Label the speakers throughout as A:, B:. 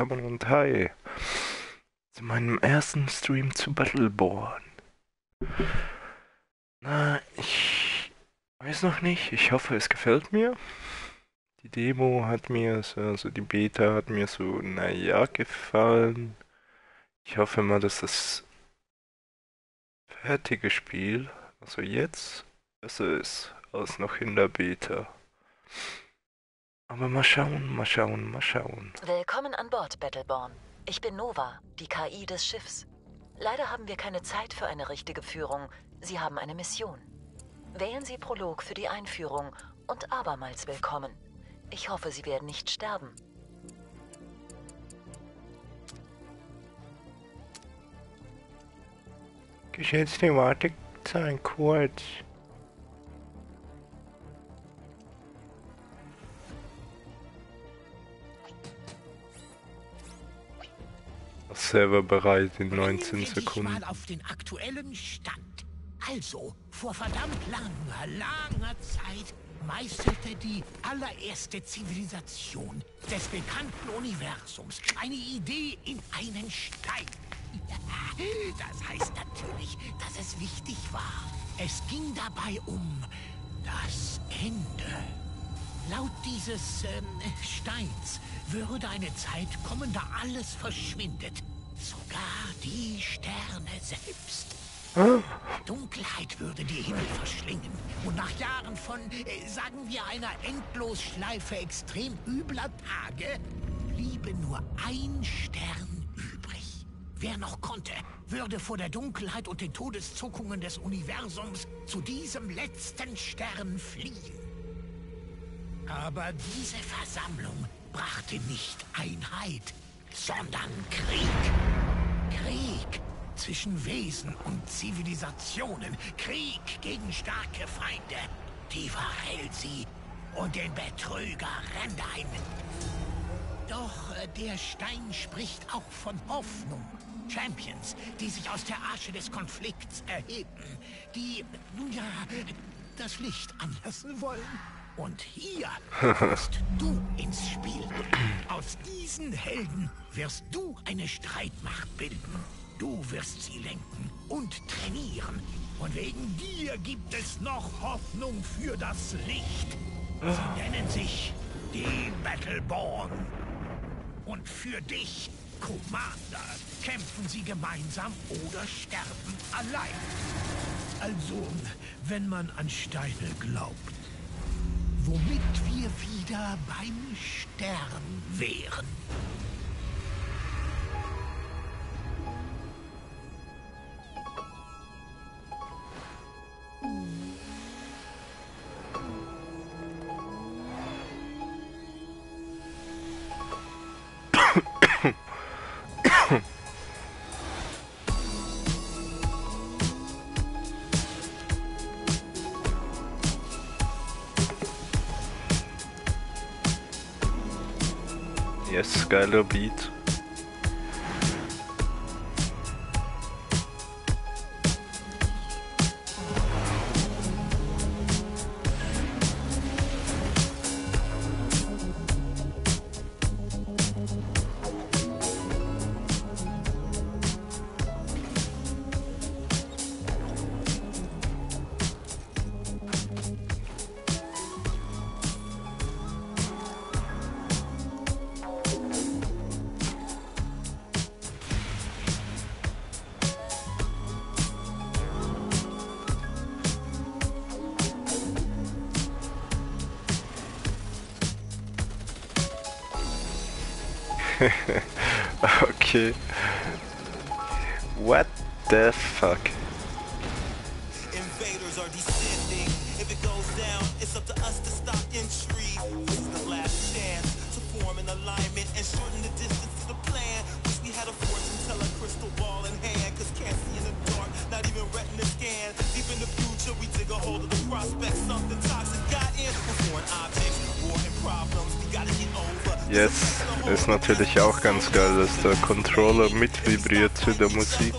A: Und hi zu meinem ersten Stream zu Battleborn. Na, ich weiß noch nicht. Ich hoffe, es gefällt mir. Die Demo hat mir, also die Beta hat mir so, naja, gefallen. Ich hoffe mal, dass das fertige Spiel, also jetzt, besser ist als noch in der Beta. Aber mal schauen, mal schauen, mal schauen.
B: Willkommen an Bord, Battleborn. Ich bin Nova, die KI des Schiffs. Leider haben wir keine Zeit für eine richtige Führung. Sie haben eine Mission. Wählen Sie Prolog für die Einführung und abermals willkommen. Ich hoffe, Sie werden nicht sterben.
A: Geschätzte Wartezeit kurz. Server bereit in 19 Sekunden.
C: Mal auf den aktuellen Stand. Also, vor verdammt langer Zeit meisterte die allererste Zivilisation des bekannten Universums eine Idee in einen Stein. Das heißt natürlich, dass es wichtig war. Es ging dabei um das Ende. Laut dieses Steins würde eine Zeit kommen, da alles verschwindet. Sogar die Sterne selbst. Dunkelheit würde die Himmel verschlingen. Und nach Jahren von, sagen wir, einer Endlosschleife extrem übler Tage, bliebe nur ein Stern übrig. Wer noch konnte, würde vor der Dunkelheit und den Todeszuckungen des Universums zu diesem letzten Stern fliehen. Aber diese Versammlung brachte nicht Einheit, sondern Krieg. Krieg zwischen Wesen und Zivilisationen. Krieg gegen starke Feinde. Die Varelsi und den Betrüger Rendain. Doch der Stein spricht auch von Hoffnung. Champions, die sich aus der Asche des Konflikts erheben. Die, nun ja, das Licht anlassen wollen. Und hier kommst du ins Spiel. Aus diesen Helden wirst du eine Streitmacht bilden. Du wirst sie lenken und trainieren. Und wegen dir gibt es noch Hoffnung für das Licht. Sie nennen sich die Battleborn. Und für dich, Commander, kämpfen sie gemeinsam oder sterben allein. Also, wenn man an Steine glaubt. Womit wir wieder beim Stern wären.
A: Yes, geiler Beat. Okay. What the fuck?
D: Invaders are descending. If it goes down, it's up to us to stop entry. This is the last chance to form an alignment and shorten the distance to the plan. Wish we had a fortune teller crystal ball in hand, cause can't see in the dark, not even retina scan. Deep in the future, we dig a hold of the prospect. Something toxic got in. Foreign objects, war and problems, we gotta get over.
A: Yes, ist natürlich auch ganz geil, dass der Controller mit vibriert zu der Musik.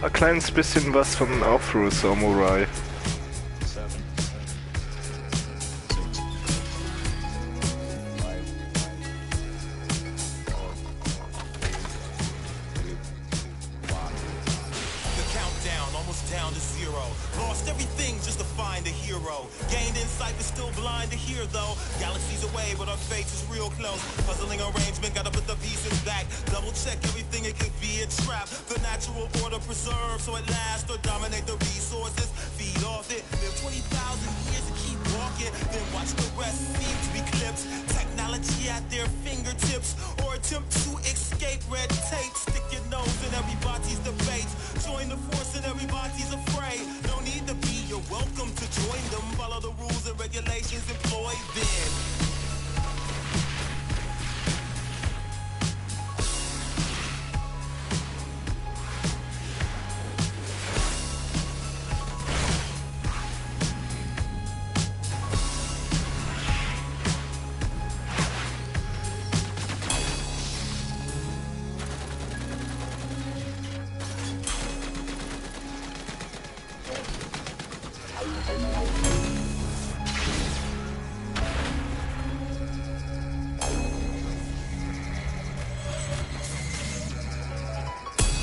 A: ein kleines bisschen was von Afro Samurai.
D: Lost everything just to find a hero. Gained insight but still blind to hear though. Galaxies away but our fate is real close. Puzzling arrangement, gotta put the pieces back. Double check everything, it could be a trap. The natural order preserved so it lasts or dominate the resources. Feed off it, live 20,000 years and keep walking. Then watch the rest seem to be clips. Technology at their fingertips. Or attempt to escape red tape. Stick your nose in everybody's debate. Join the force and everybody's afraid. No need to be, you're welcome to join them. Follow the rules and regulations employed then.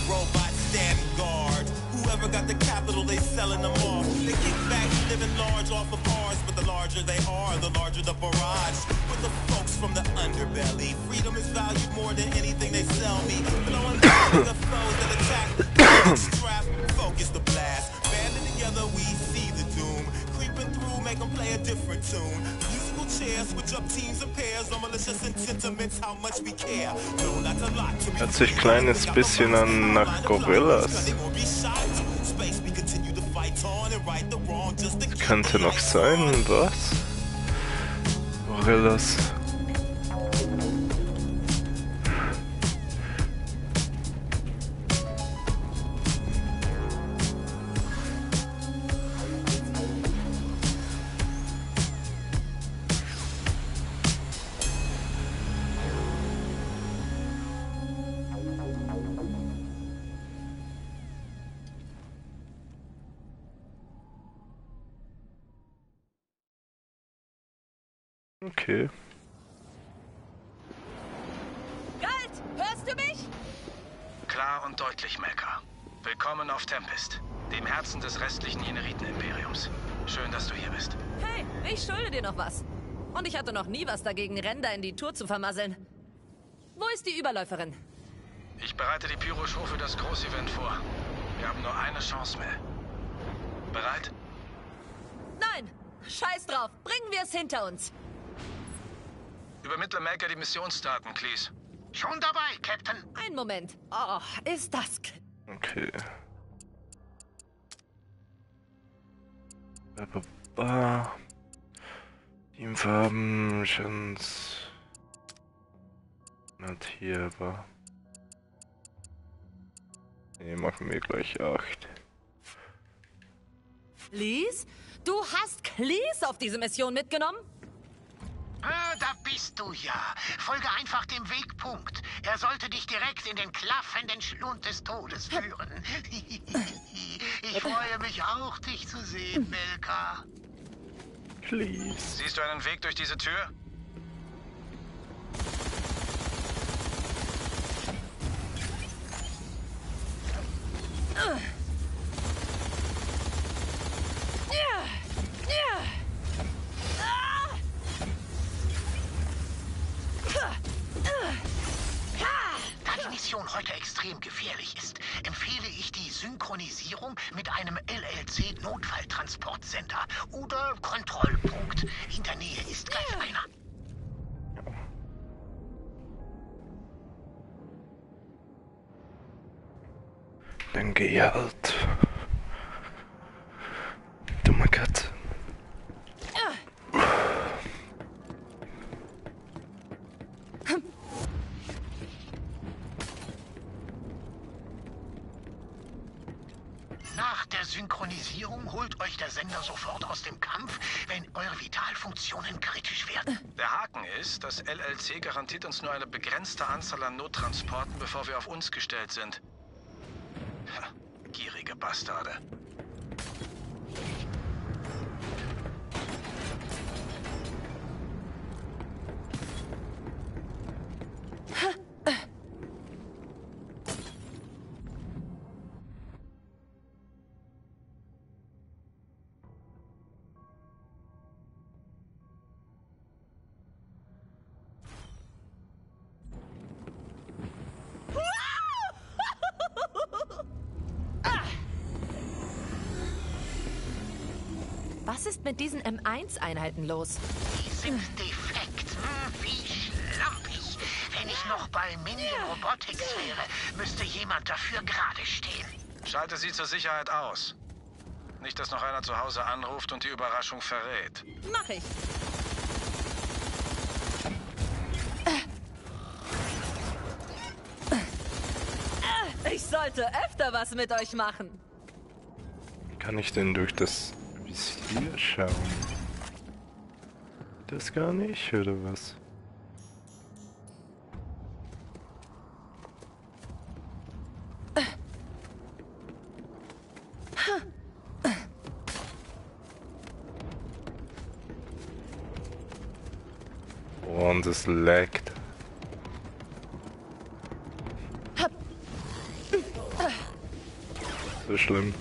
D: Robots standing guard. Whoever got the capital, they selling them off. They kick back, living large off of ours. But the larger they are, the larger the barrage. With the folks from the underbelly, freedom is valued more than anything they sell me. Blowing the foes that attack. Strap, focus the blast. Banding together, we see the doom. Creeping through, make them play a different tune. Musical chairs, switch up teams and pairs. No malicious and sentiments, how much we care. No, that's a lot to be.
A: Hört sich kleines bisschen an nach Gorillas. Könnte noch sein, was? Gorillas. Okay.
E: Galt, hörst du mich?
F: Klar und deutlich, Melka. Willkommen auf Tempest, dem Herzen des restlichen Jeneriten-Imperiums. Schön, dass du hier bist.
E: Hey, ich schulde dir noch was. Und ich hatte noch nie was dagegen, Ränder in die Tour zu vermasseln. Wo ist die Überläuferin?
F: Ich bereite die Pyro-Show für das Großevent vor. Wir haben nur eine Chance mehr. Bereit?
E: Nein, scheiß drauf. Bringen wir es hinter uns.
F: Übermittle Melka die Missionsdaten, Cleese.
C: Schon dabei, Captain.
E: Ein Moment. Oh, ist das...
A: Okay. Teamfarben, Chance. Notierbar. Ne, machen wir gleich 8.
E: Cleese? Du hast Cleese auf diese Mission mitgenommen?
C: Da bist du ja. Folge einfach dem Wegpunkt. Er sollte dich direkt in den klaffenden Schlund des Todes führen. Ich freue mich auch, dich zu sehen, Melka.
A: Please.
F: Siehst du einen Weg durch diese Tür?
C: Da die Mission heute extrem gefährlich ist, empfehle ich die Synchronisierung mit einem LLC-Notfalltransportsender oder Kontrollpunkt. In der Nähe ist gleich einer.
A: Dann geh halt. Dumme Katze.
C: Nach der Synchronisierung holt euch der Sender sofort aus dem Kampf, wenn eure Vitalfunktionen kritisch werden.
F: Der Haken ist, das LLC garantiert uns nur eine begrenzte Anzahl an Nottransporten, bevor wir auf uns gestellt sind. Gierige Bastarde.
E: Was ist mit diesen M1-Einheiten los?
C: Die sind defekt. Wie schlampig. Wenn ich noch bei Minion Robotics wäre, müsste jemand dafür gerade stehen.
F: Schalte sie zur Sicherheit aus. Nicht, dass noch einer zu Hause anruft und die Überraschung verrät.
E: Mach ich. Ich sollte öfter was mit euch machen.
A: Kann ich denn durch das Visier schauen? Das gar nicht, oder was? Oh, und es laggt. So schlimm.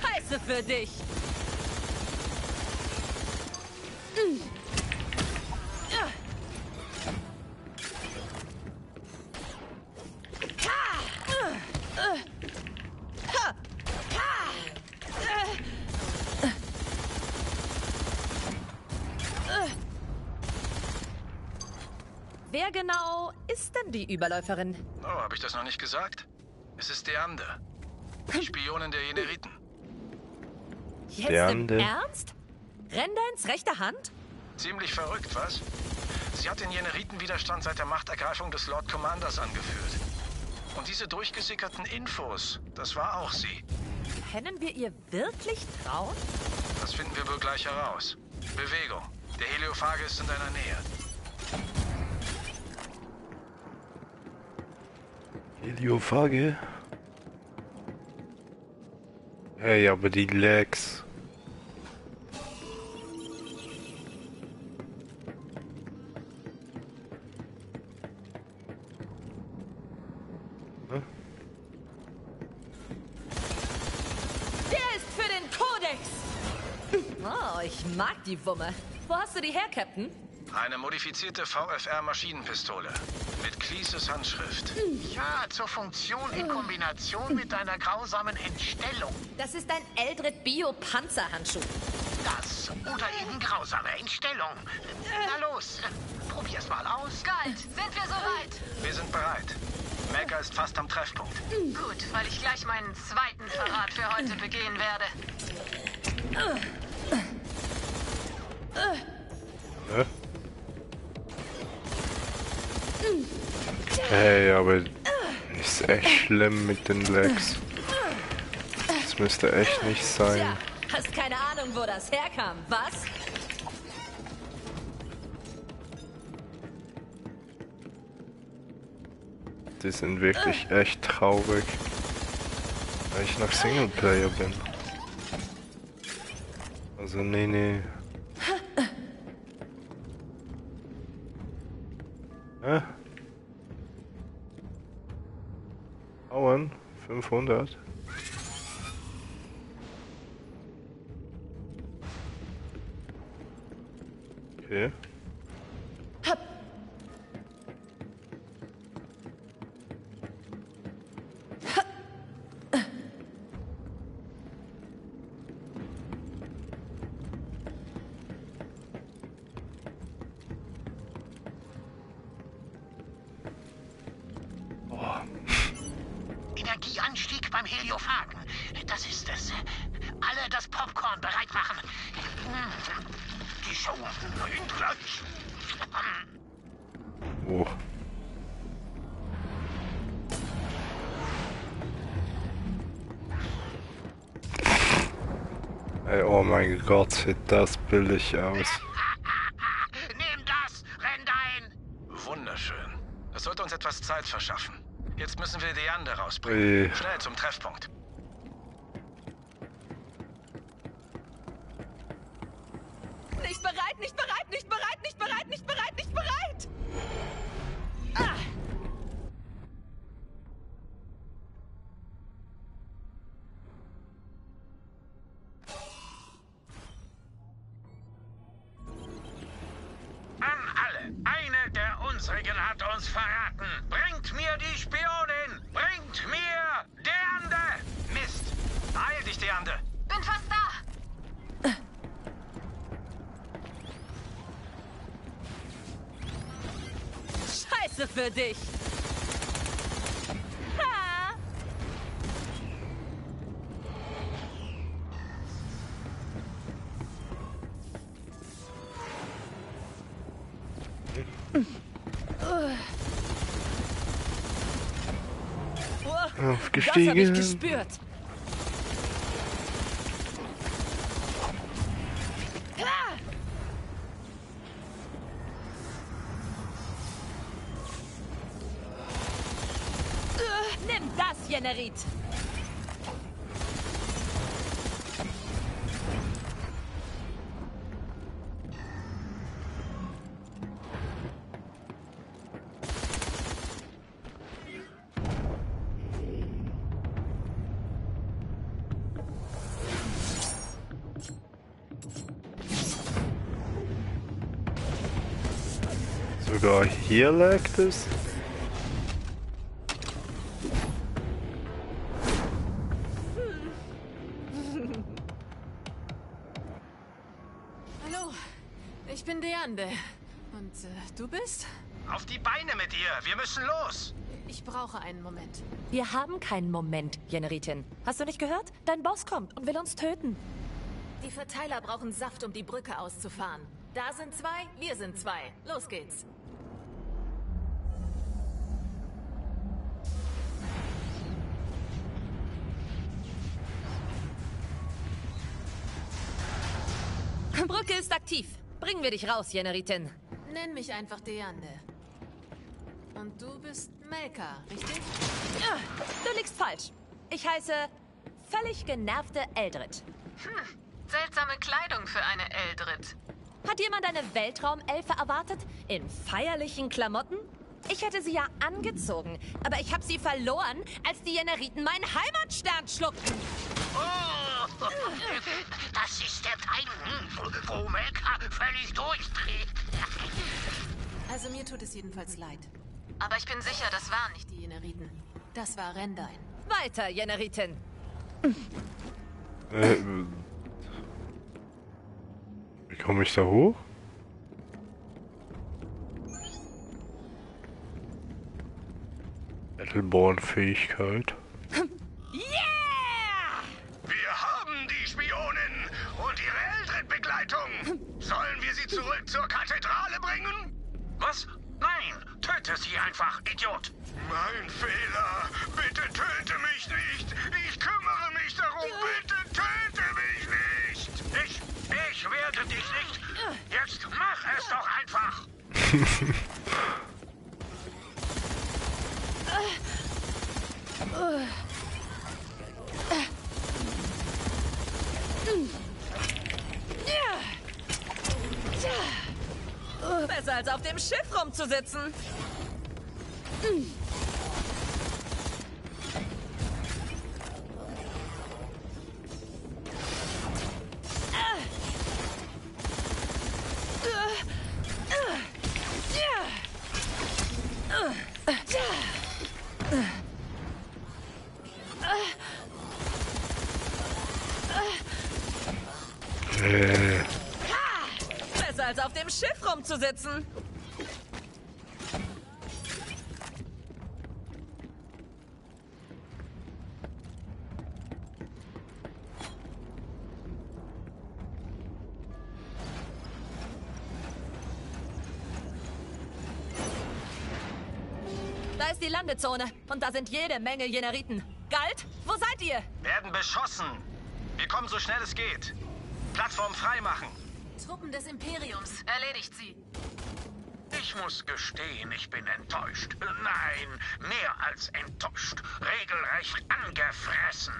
E: Scheiße für dich. Wer genau ist denn die Überläuferin?
F: Oh, habe ich das noch nicht gesagt? Es ist Deande. Die Spionin der Jeneriten.
E: Jetzt
A: Der
E: im
A: andere.
E: Ernst? Rendans rechte Hand?
F: Ziemlich verrückt, was? Sie hat den Jeneritenwiderstand seit der Machtergreifung des Lord Commanders angeführt. Und diese durchgesickerten Infos, das war auch sie.
E: Können wir ihr wirklich trauen?
F: Das finden wir wohl gleich heraus. Bewegung. Der Heliophage ist in deiner Nähe.
A: Heliophage? Hey, aber die Lags.
E: Der ist für den Kodex! Oh, ich mag die Wumme. Wo hast du die her, Captain?
F: Eine modifizierte VFR-Maschinenpistole. Mit Cleeses Handschrift.
C: Ja, zur Funktion in Kombination mit deiner grausamen Entstellung.
E: Das ist ein Eldred Bio-Panzerhandschuh.
C: Das oder eben grausame Entstellung. Na los, probier's mal aus.
G: Galt, sind wir soweit?
F: Wir sind bereit. Mecha ist fast am Treffpunkt.
G: Gut, weil ich gleich meinen zweiten Verrat für heute begehen werde.
A: Hä? Hey, aber ist echt schlimm mit den Lags. Das müsste echt nicht sein.
E: Tja, hast keine Ahnung, wo das herkam, was?
A: Die sind wirklich echt traurig, weil ich noch Singleplayer bin. Also nee. Hauen 500. Okay.
C: Energieanstieg beim Heliophagen. Das ist es. Alle das Popcorn bereit machen. Die Show beginnt gleich.
A: Oh. Oh mein Gott, sieht das billig aus.
C: Nimm das, Rendain!
F: Wunderschön. Das sollte uns etwas Zeit verschaffen. Jetzt müssen wir Deande
A: Ui.
F: rausbringen. Schnell zum Treffpunkt.
E: Nicht bereit, nicht bereit, nicht bereit, nicht bereit, nicht bereit, nicht bereit! Ah.
C: An alle! Eine der unsrigen hat uns verraten! Bringt mir die Spionin! Bringt mir Deande!
F: Mist! Beeil dich, Deande!
G: Bin fast da.
E: Scheiße für dich! Ha! Das habe ich
A: Aufgestiegen.
E: gespürt. Ah! Nimm das, Jenerit!
A: Sogar hier lag es.
E: Hallo, ich bin Deande. Und du bist?
F: Auf die Beine mit ihr! Wir müssen los!
E: Ich brauche einen Moment.
B: Wir haben keinen Moment, Jeneritin. Hast du nicht gehört? Dein Boss kommt und will uns töten.
E: Die Verteiler brauchen Saft, um die Brücke auszufahren. Da sind zwei, wir sind zwei. Los geht's. Brücke ist aktiv. Bringen wir dich raus, Jeneritin. Nenn mich einfach Deande. Und du bist Melka, richtig? Ja, du liegst falsch. Ich heiße völlig genervte Eldred.
G: Seltsame Kleidung für eine Eldred.
B: Hat jemand eine Weltraumelfe erwartet? In feierlichen Klamotten? Ich hätte sie ja angezogen, aber ich habe sie verloren, als die Jeneriten meinen Heimatstern schluckten.
C: Oh, das ist der Teil, wo Melka völlig durchdreht.
E: Also mir tut es jedenfalls leid.
G: Aber ich bin sicher, das waren nicht
E: Die Jeneriten. Das war Rendain.
B: Weiter, Jeneritin.
A: Wie komme ich da hoch? Battleborn-Fähigkeit.
E: Yeah!
F: Wir haben die Spionin und ihre Eldred-Begleitung. Sollen wir sie zurück zur Kathedrale bringen? Was? Nein, töte sie einfach, Idiot. Mein Fehler. Bitte töte mich nicht. Ich kümmere mich darum. Bitte töte mich nicht. Ich werde dich nicht. Jetzt mach es doch einfach.
E: Besser als auf dem Schiff rumzusitzen. Besser als auf dem Schiff rumzusitzen. Da ist die Landezone und da sind jede Menge Jeneriten. Galt, wo seid ihr?
F: Werden beschossen. Wir kommen so schnell es geht. Plattform freimachen.
E: Truppen des Imperiums. Erledigt sie.
F: Ich muss gestehen, ich bin enttäuscht. Nein, mehr als enttäuscht. Regelrecht angefressen.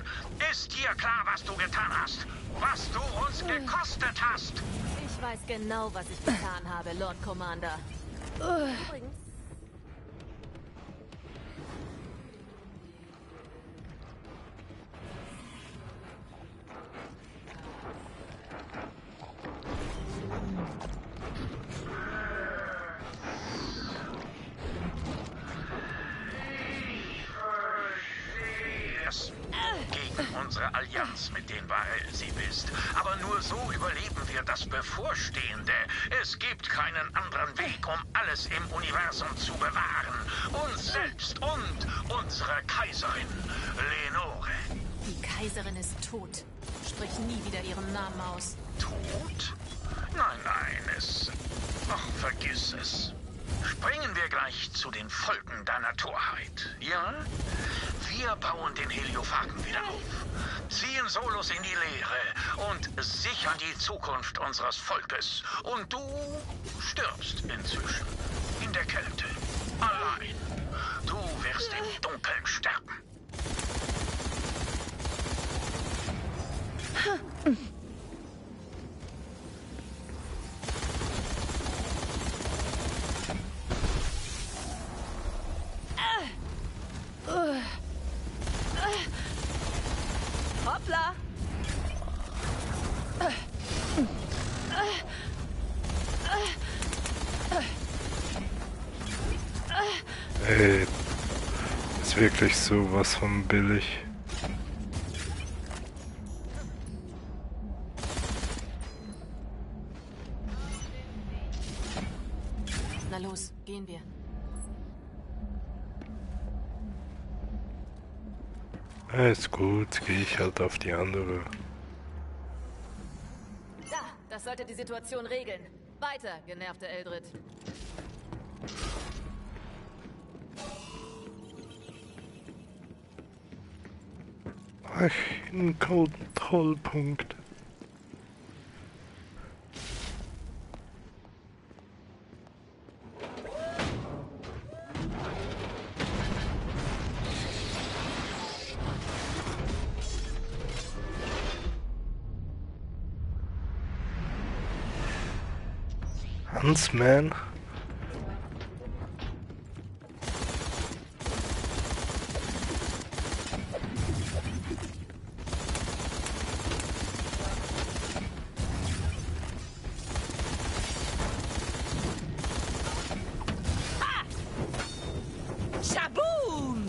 F: Ist dir klar, was du getan hast? Was du uns gekostet hast?
E: Ich weiß genau, was ich getan habe, Lord Commander. Übrigens.
F: Gegen unsere Allianz, mit den Varel sie bist. Aber nur so überleben wir das Bevorstehende. Es gibt keinen anderen Weg, um alles im Universum zu bewahren. Uns selbst und unsere Kaiserin, Lenore.
E: Die Kaiserin ist tot. Sprich nie wieder ihren Namen aus.
F: Tot? Nein, Ach, vergiss es. Springen wir gleich zu den Folgen deiner Torheit, ja? Wir bauen den Heliophagen wieder auf, ziehen Solus in die Leere und sichern die Zukunft unseres Volkes. Und du stirbst inzwischen in der Kälte, allein. Du wirst im Dunkeln sterben.
E: Hoppla!
A: Ey, ist wirklich sowas von billig.
E: Na los, gehen wir.
A: Ist gut, gehe ich halt auf die andere.
E: Da, das sollte die Situation regeln. Weiter, genervte Eldred.
A: Ach, ein Kontrollpunkt. Huntsman.
E: Shaboom!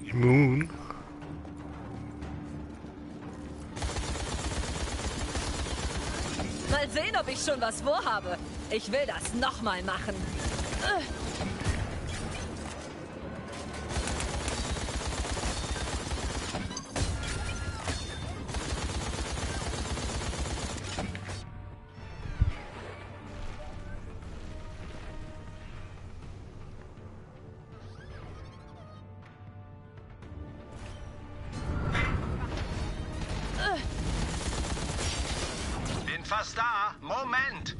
A: Immun.
E: Mal sehen, ob ich schon was vorhabe. Ich will das nochmal machen.
F: Fast da. Moment.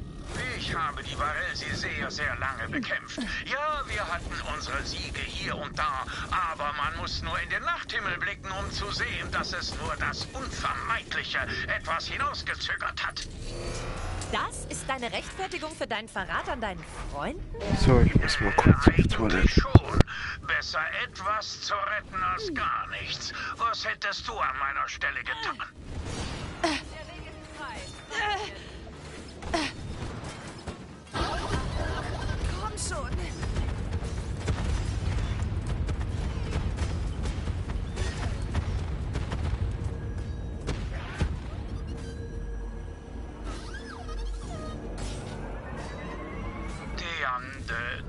F: Ich habe die Varelsi sehr lange bekämpft. Ja, wir hatten unsere Siege hier und da, aber man muss nur in den Nachthimmel blicken, um zu sehen, dass es nur das Unvermeidliche etwas hinausgezögert hat.
E: Das ist deine Rechtfertigung für deinen Verrat an deinen Freunden?
A: So, ich muss mal kurz auf
F: Eigentlich
A: Toilette.
F: schon. Besser etwas zu retten als gar nichts. Was hättest du an meiner Stelle getan?
E: Komm schon.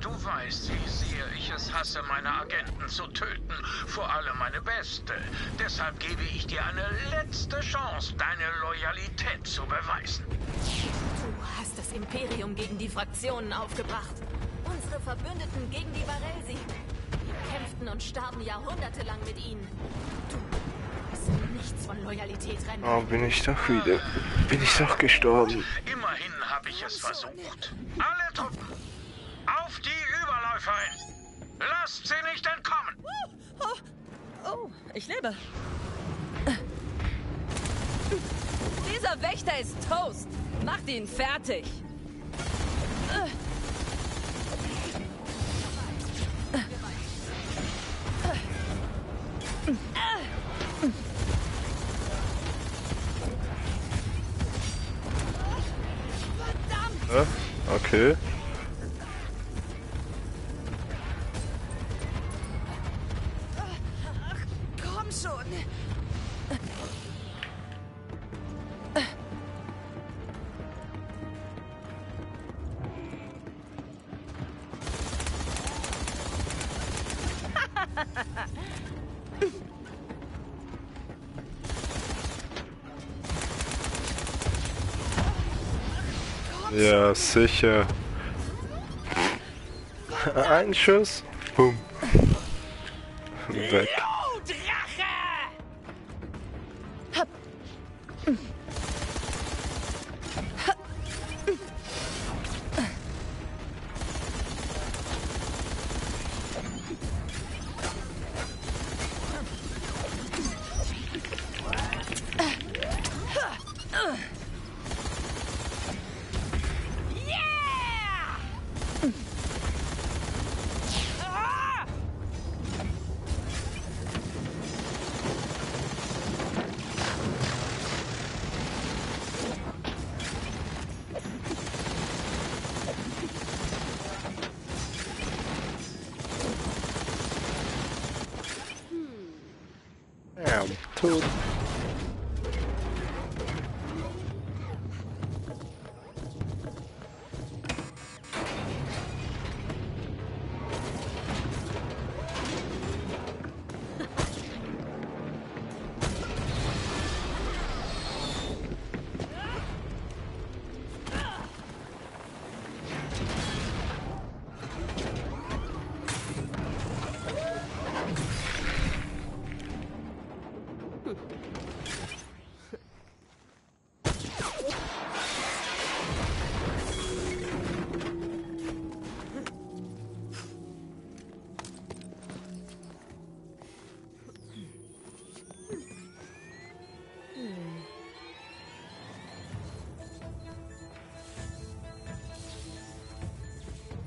F: Du weißt, wie sehr ich es hasse, meine Agenten zu töten, vor allem meine Beste. Deshalb gebe ich dir eine letzte Chance, deine Loyalität zu beweisen.
E: Du hast das Imperium gegen die Fraktionen aufgebracht. Unsere Verbündeten gegen die Varelsi. Wir kämpften und starben jahrhundertelang mit ihnen. Du weißt nichts von Loyalität, Render.
A: Oh, bin ich doch gestorben.
F: Immerhin habe ich es versucht. Alle Truppen, auf die Überläuferin! Lasst sie nicht entkommen!
E: Oh, ich lebe. Dieser Wächter ist Toast. Macht ihn fertig.
A: Okay.
E: Komm schon.
A: Ja, sicher. Ein Schuss. Boom. Weg. Ja, tot.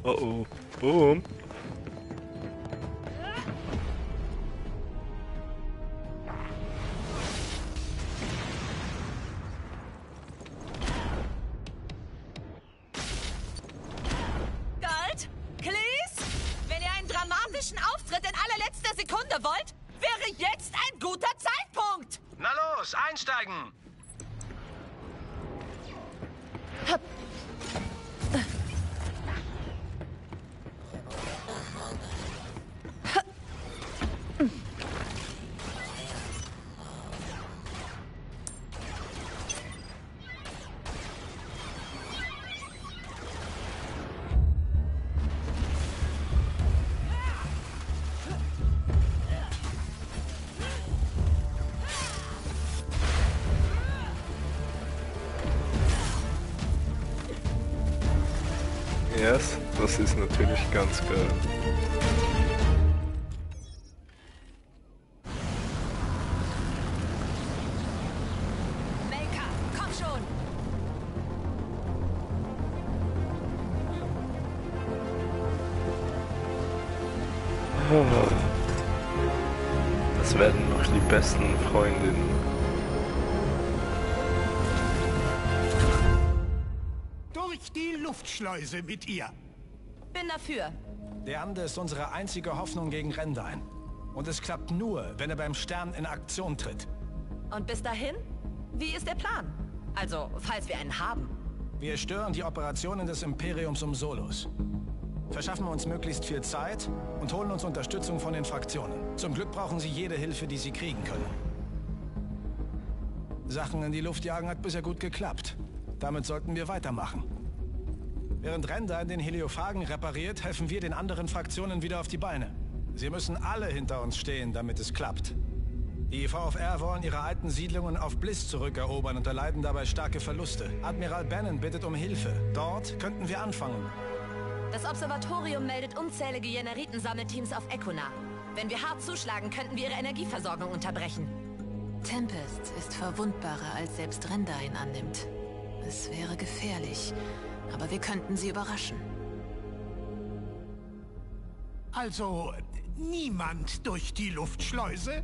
A: Oh oh. Boom.
E: Gold? Please? Wenn ihr einen dramatischen Auftritt in allerletzter Sekunde wollt, wäre jetzt ein guter Zeitpunkt!
F: Na los, einsteigen!
A: Yes, das ist natürlich ganz geil.
E: Melka, komm schon!
A: Das werden noch die besten Freundinnen.
C: Durch die Luftschleuse mit ihr.
E: Bin dafür.
H: Der Ande ist unsere einzige Hoffnung gegen Rendain. Und es klappt nur, wenn er beim Stern in Aktion tritt.
E: Und bis dahin? Wie ist der Plan? Also, falls wir einen haben.
H: Wir stören die Operationen des Imperiums um Solos. Verschaffen uns möglichst viel Zeit und holen uns Unterstützung von den Fraktionen. Zum Glück brauchen sie jede Hilfe, die sie kriegen können. Sachen in die Luft jagen hat bisher gut geklappt. Damit sollten wir weitermachen. Während Renda den Heliophagen repariert, helfen wir den anderen Fraktionen wieder auf die Beine. Sie müssen alle hinter uns stehen, damit es klappt. Die VFR wollen ihre alten Siedlungen auf Bliss zurückerobern und erleiden dabei starke Verluste. Admiral Bannon bittet um Hilfe. Dort könnten wir anfangen.
E: Das Observatorium meldet unzählige Generitensammelteams auf Ekona. Wenn wir hart zuschlagen, könnten wir ihre Energieversorgung unterbrechen.
G: Tempest ist verwundbarer, als selbst Renda ihn annimmt. Es wäre gefährlich, aber wir könnten sie überraschen.
C: Also, niemand durch die Luftschleuse?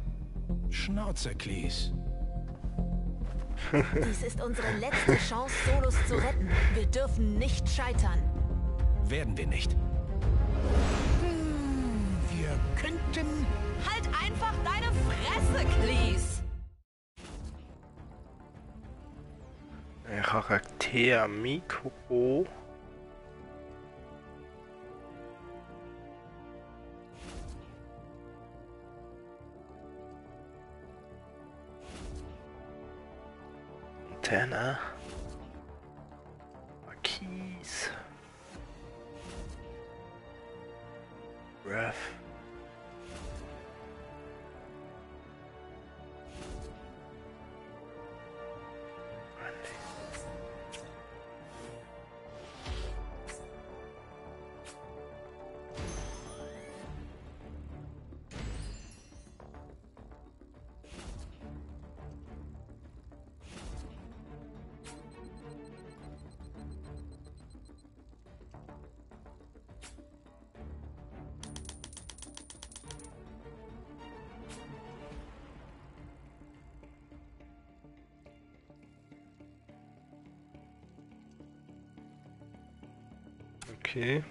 H: Schnauze, Cleese.
E: Dies ist unsere letzte Chance, Solus zu retten. Wir dürfen nicht scheitern.
H: Werden wir nicht.
C: Wir könnten...
E: Halt einfach deine Fresse, Cleese!
A: Charakter Mikro. Antenne. Marquise. Ref. Okay.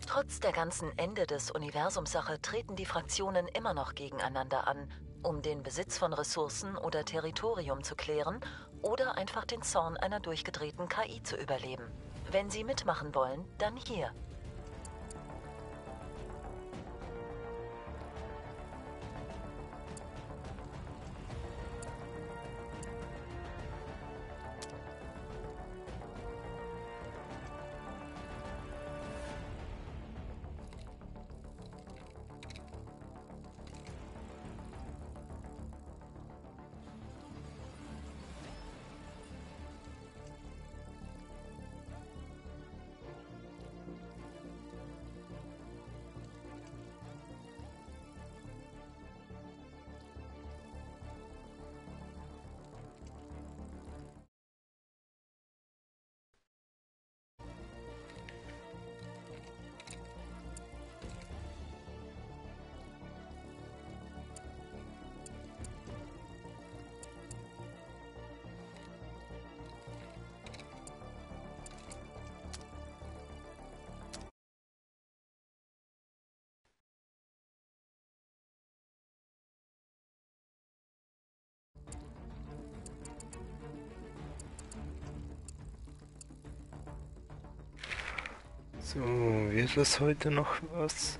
B: Trotz der ganzen Ende des Universumssache treten die Fraktionen immer noch gegeneinander an, um den Besitz von Ressourcen oder Territorium zu klären oder einfach den Zorn einer durchgedrehten KI zu überleben. Wenn Sie mitmachen wollen, dann hier.
A: So, wird das heute noch was?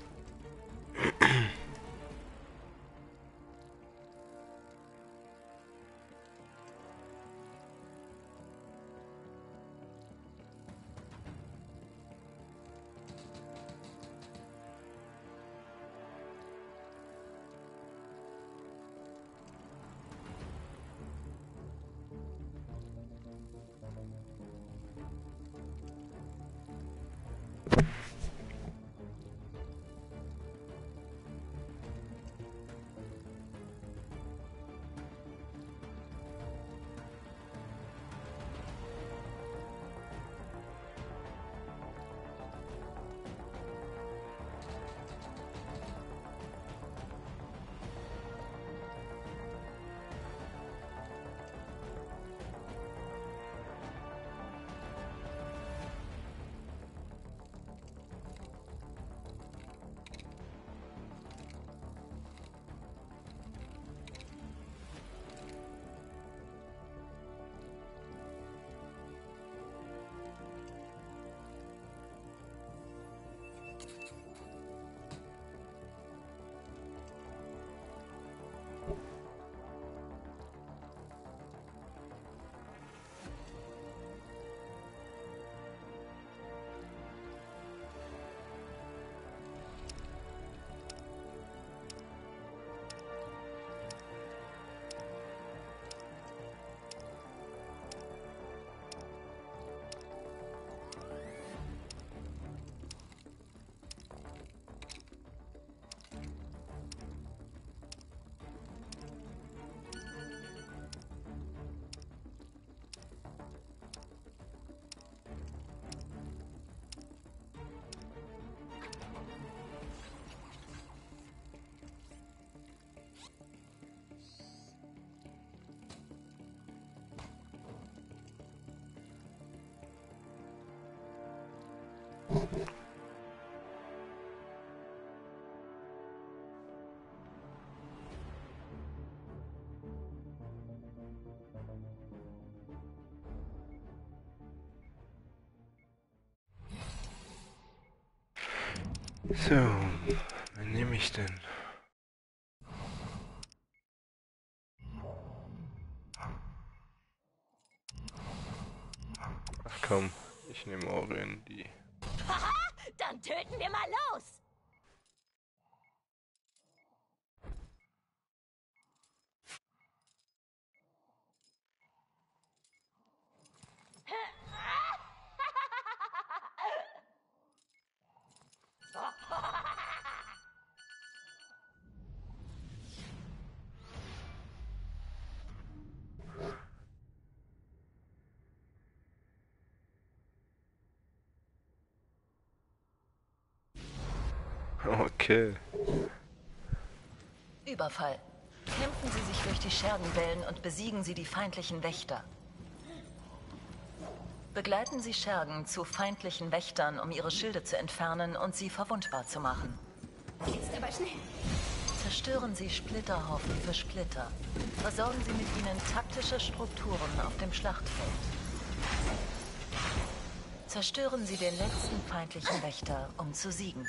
A: So, wen nehme ich denn? Ach komm, ich nehme Orion die.
B: Haha, dann töten wir mal los!
A: Okay.
B: Überfall. Kämpfen Sie sich durch die Schergenwellen und besiegen Sie die feindlichen Wächter. Begleiten Sie Schergen zu feindlichen Wächtern, um ihre Schilde zu entfernen und sie verwundbar zu machen.
E: Jetzt aber schnell.
B: Zerstören Sie Splitterhaufen für Splitter. Versorgen Sie mit ihnen taktische Strukturen auf dem Schlachtfeld. Zerstören Sie den letzten feindlichen Wächter, um zu siegen.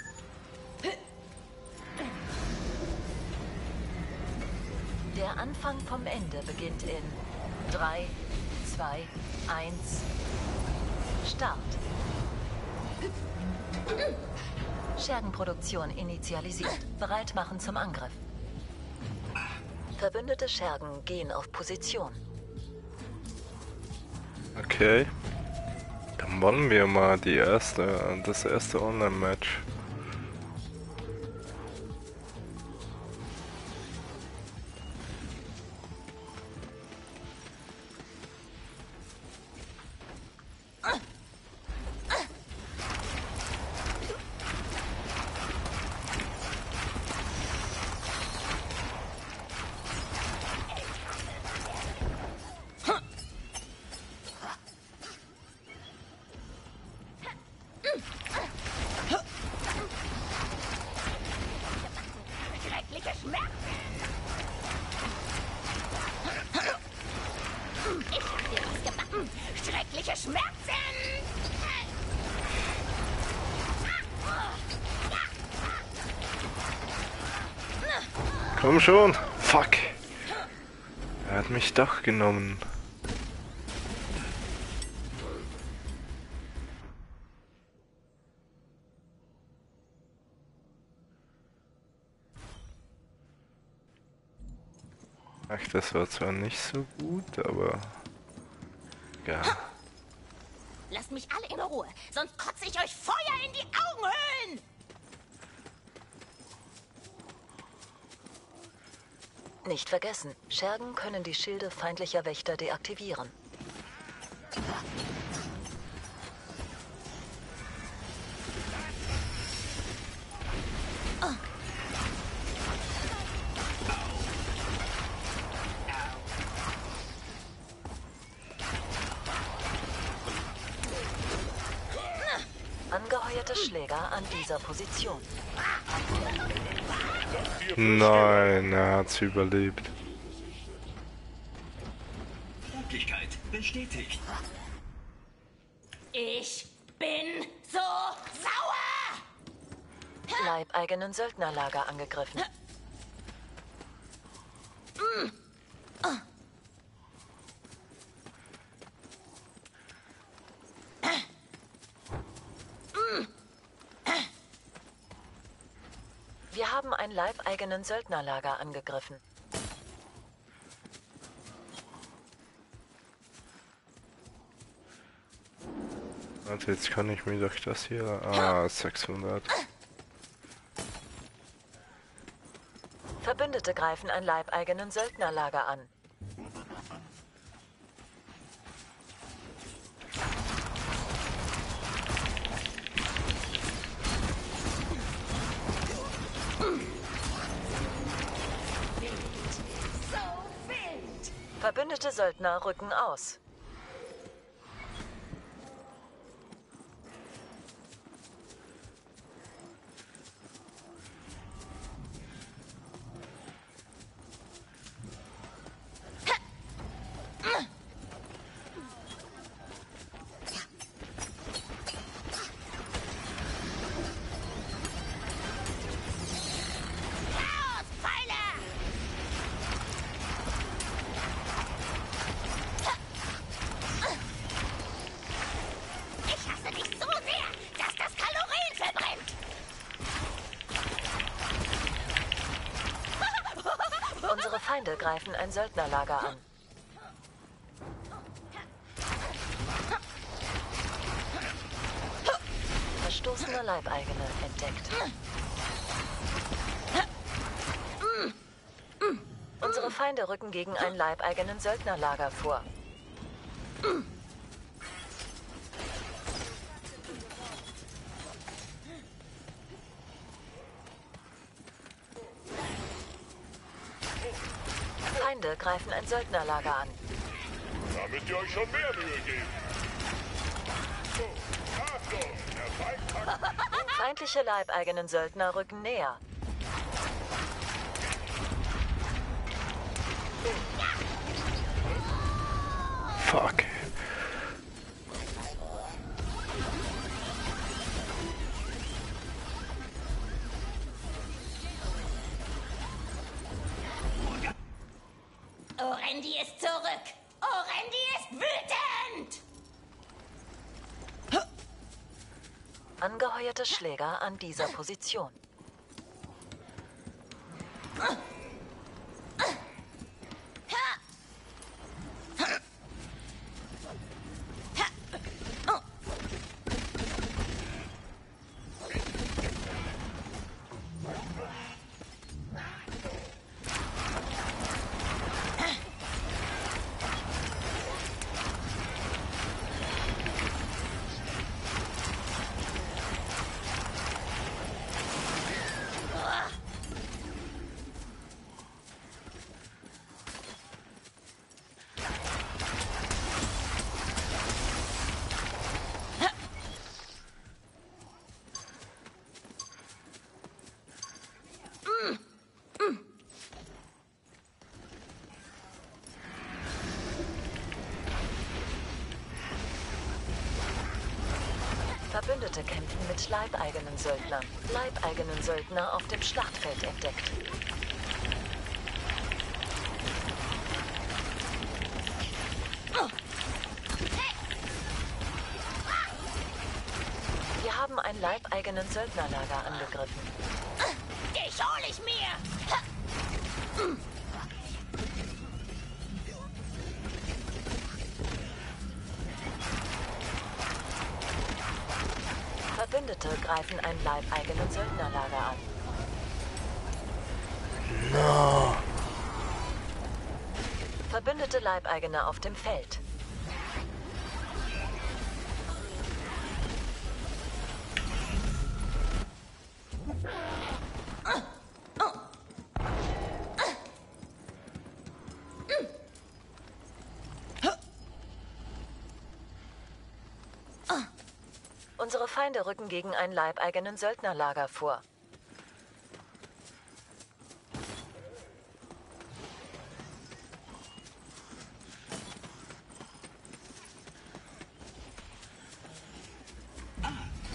B: Der Anfang vom Ende beginnt in 3, 2, 1, Start. Schergenproduktion initialisiert. Bereit machen zum Angriff. Verbündete Schergen gehen auf Position.
A: Okay. Dann wollen wir mal das erste Online-Match.
B: Schreckliche Schmerzen! Ich hab dir was gebacken! Schreckliche Schmerzen!
A: Komm schon! Fuck! Er hat mich doch genommen. Ach, das war zwar nicht so gut, aber... Ja.
B: Lasst mich alle in Ruhe, sonst kotze ich euch Feuer in die Augenhöhlen! Nicht vergessen, Schergen können die Schilde feindlicher Wächter deaktivieren. Angeheuerte Schläger an dieser Position.
A: Nein, er hat's überlebt.
I: Möglichkeit bestätigt.
B: Ich bin so sauer! Leibeigenen Söldnerlager angegriffen. Wir haben ein leibeigenen Söldnerlager angegriffen.
A: Warte, jetzt kann ich mir doch das hier... Ah, 600.
B: Verbündete greifen ein leibeigenen Söldnerlager an. Verbündete Söldner rücken aus. Unsere Feinde greifen ein Söldnerlager an. Verstoßene Leibeigene entdeckt. Unsere Feinde rücken gegen ein leibeigenen Söldnerlager vor. Feinde greifen ein Söldnerlager an.
F: Da müsst ihr euch schon mehr Mühe geben. So, Achtung, der Feind packt.
B: Feindliche leibeigenen Söldner rücken näher.
A: Fuck.
J: Orendi ist zurück! Orendi ist wütend!
B: Angeheuerte Schläger an dieser Position. Verbündete kämpfen mit leibeigenen Söldnern. Leibeigenen Söldner auf dem Schlachtfeld entdeckt. Wir haben ein leibeigenen Söldnerlager angegriffen.
J: Dich hol ich mir!
B: Verbündete greifen ein leibeigenen Söldnerlager an.
A: No.
B: Verbündete Leibeigene auf dem Feld. Unsere Feinde rücken gegen ein leibeigenen Söldnerlager vor.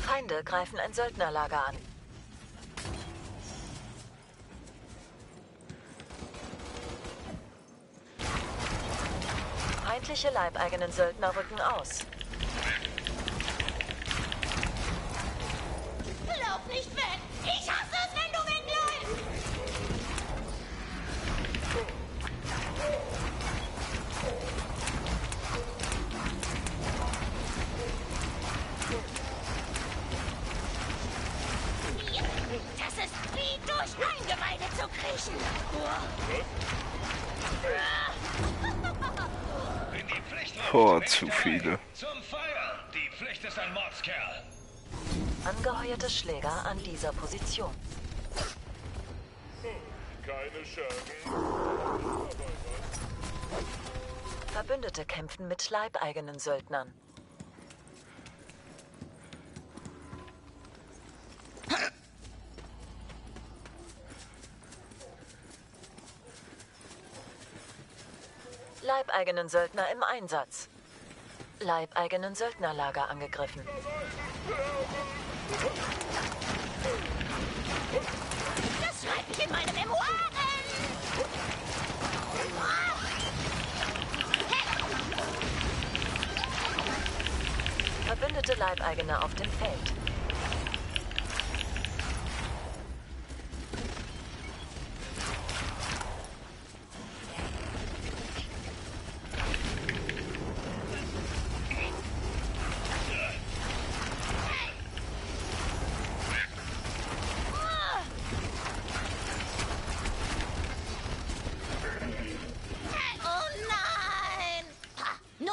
B: Feinde greifen ein Söldnerlager an. Feindliche leibeigenen Söldner rücken aus.
J: Lauf nicht weg! Ich hasse es, wenn du wegläufst! Das ist wie durch Eingeweide zu kriechen!
F: Wenn die Pflicht
A: Oh, zu viele.
F: zum Feuer. Die Pflicht ist ein Mordskerl.
B: Angeheuerte Schläger an dieser Position.
F: Keine Schergen.
B: Verbündete kämpfen mit leibeigenen Söldnern. Leibeigenen Söldner im Einsatz. Leibeigenen Söldnerlager angegriffen.
J: Das schreibe ich in meine Memoiren!
B: Verbündete Leibeigene auf dem Feld.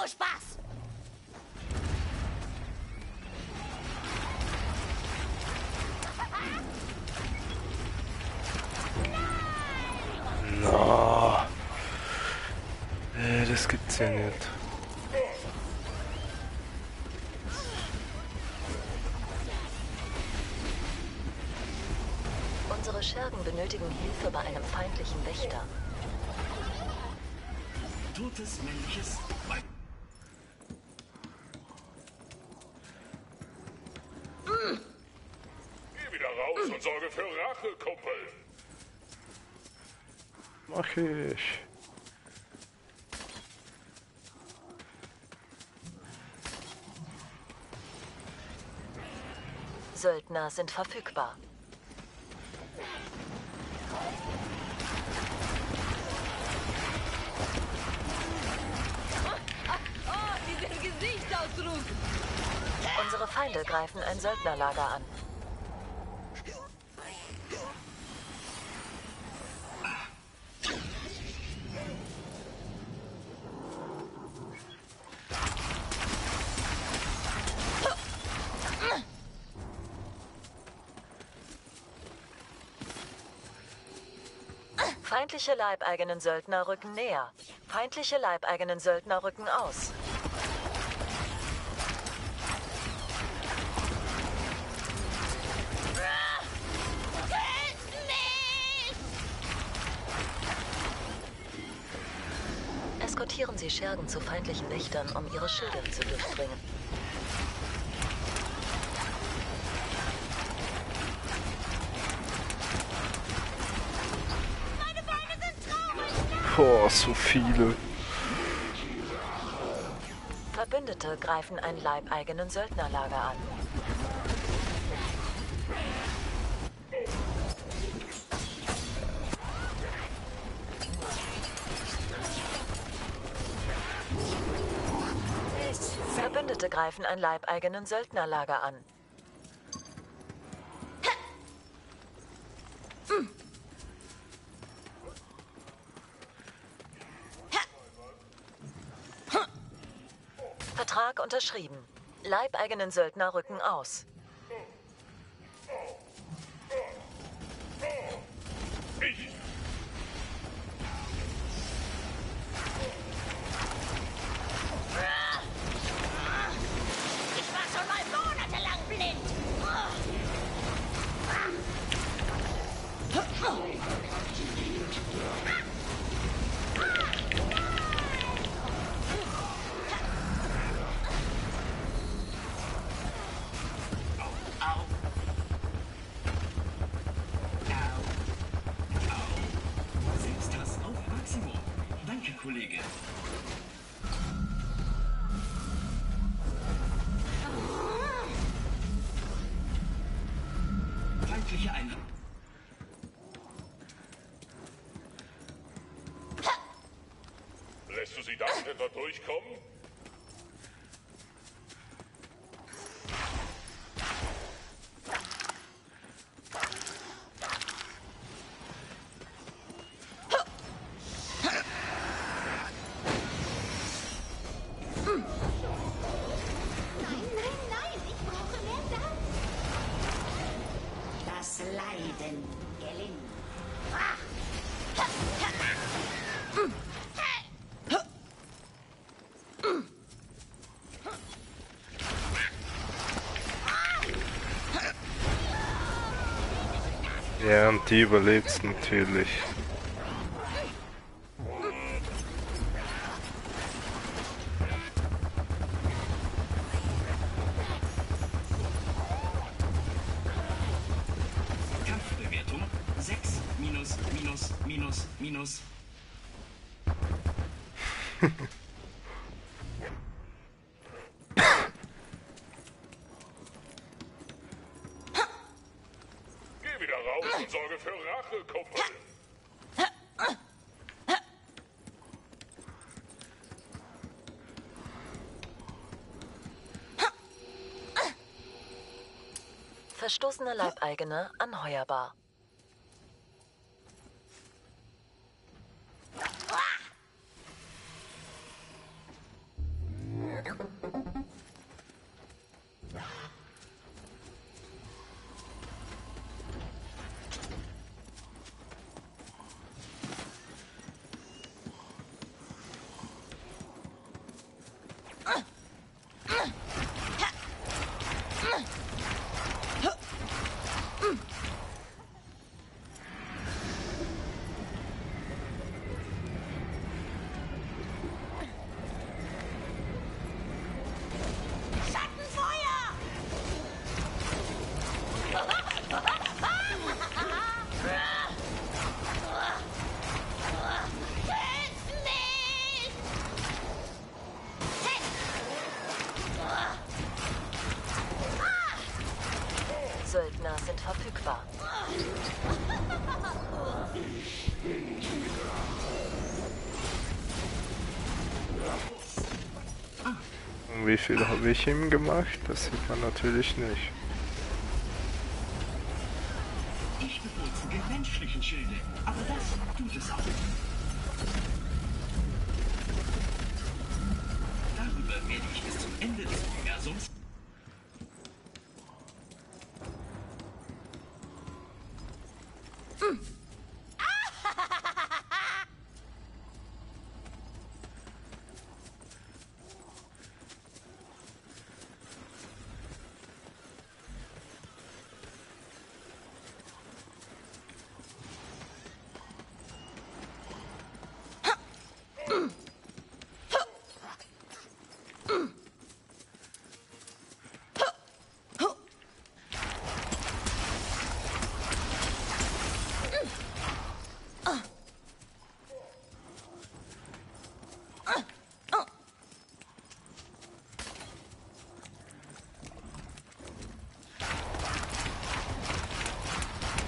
J: nur Spaß.
A: Na, das gibt's ja nicht.
B: Unsere Schergen benötigen Hilfe bei einem feindlichen Wächter.
I: Totes männliches Weib.
F: Geh wieder raus und sorge für Rache, Kumpel.
A: Mach ich.
B: Söldner sind verfügbar.
E: Oh, dieser Gesichtsausdruck!
B: Unsere Feinde greifen ein Söldnerlager an. Feindliche leibeigenen Söldner rücken näher. Feindliche leibeigenen Söldner rücken aus. Eskortieren Sie Schergen zu feindlichen Wächtern, um ihre Schilde zu durchdringen.
A: Boah, so viele.
B: Verbündete greifen ein leibeigenen Söldnerlager an. Verbündete greifen ein leibeigenen Söldnerlager an. Vertrag unterschrieben. Leibeigenen Söldner rücken aus.
J: Ich war schon mal monatelang blind.
I: Selbsthass auf Maximum. Danke, Kollege. Feindliche Einheit.
F: Lässt du sie damit etwa durchkommen?
J: Nein, ich brauche mehr Dampf. Das Leiden gelingt.
A: Ja, und die überlebt's natürlich.
I: Kampfbewertung 6 minus minus minus minus.
F: Geh wieder raus und sorge für Rache, Kumpel.
B: Verstoßene Leibeigene anheuerbar.
A: Wie viel habe ich ihm gemacht? Das sieht man natürlich nicht.
I: Ich bevorzuge menschliche Schilde, aber das tut es auch. Darüber werde ich bis zum Ende des Universums.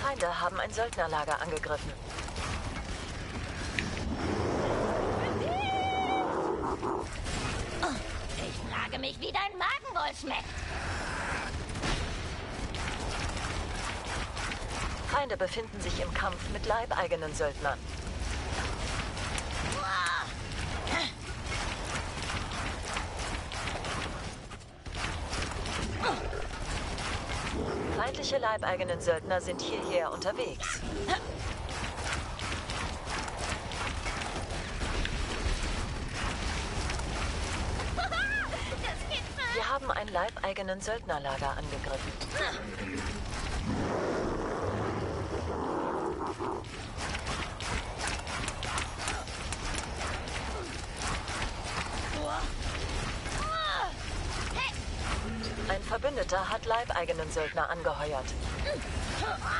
B: Feinde haben ein Söldnerlager angegriffen.
J: Ich frage mich, wie dein Magen wohl schmeckt.
B: Feinde befinden sich im Kampf mit leibeigenen Söldnern. Feindliche leibeigenen Söldner sind hierher unterwegs. Wir haben ein leibeigenen Söldnerlager angegriffen. Ein Verbündeter hat leibeigenen Söldner angeheuert.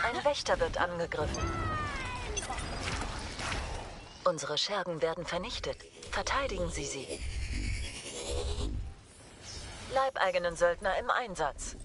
B: Ein Wächter wird angegriffen. Unsere Schergen werden vernichtet. Verteidigen Sie sie. Leibeigenen Söldner im Einsatz.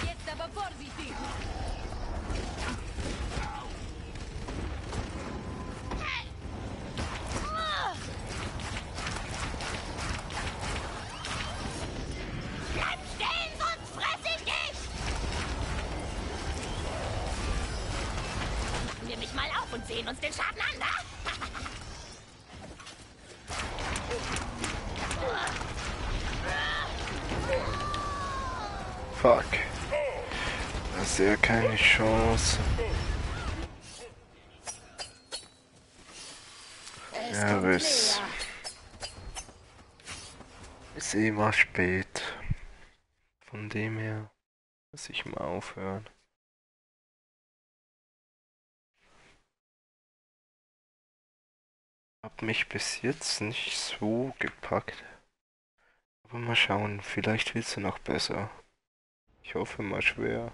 E: Jetzt aber vorsichtig!
J: Bleib stehen, sonst fress ich dich! Machen wir mich mal auf und sehen uns den Schaden an, ne?
A: Fuck. Das ist ja keine Chance. Ja, bis. Ist eh mal spät. Von dem her muss ich mal aufhören. Hab mich bis jetzt nicht so gepackt. Aber mal schauen, vielleicht wird's ja noch besser. Ich hoffe mal schwer.